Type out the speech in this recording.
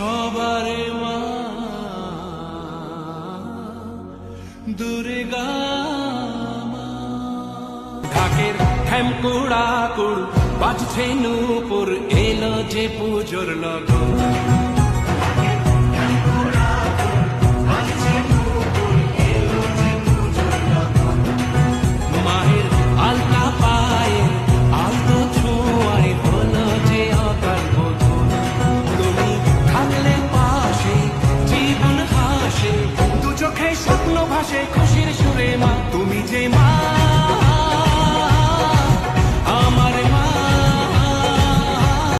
সবারে মা দুর্গা মা। ঢাকের ঠ্যামকুড়া কুড় বাজছে নূপুর, এলো যে পুজোর লগন। মায়ের আলতা পায়ে আলতো ছোঁয়ায় হলো যে অকাল বোধন। তুমি থাকলে পাশে জীবন হাসে, দু চোখে স্বপ্ন ভাসে।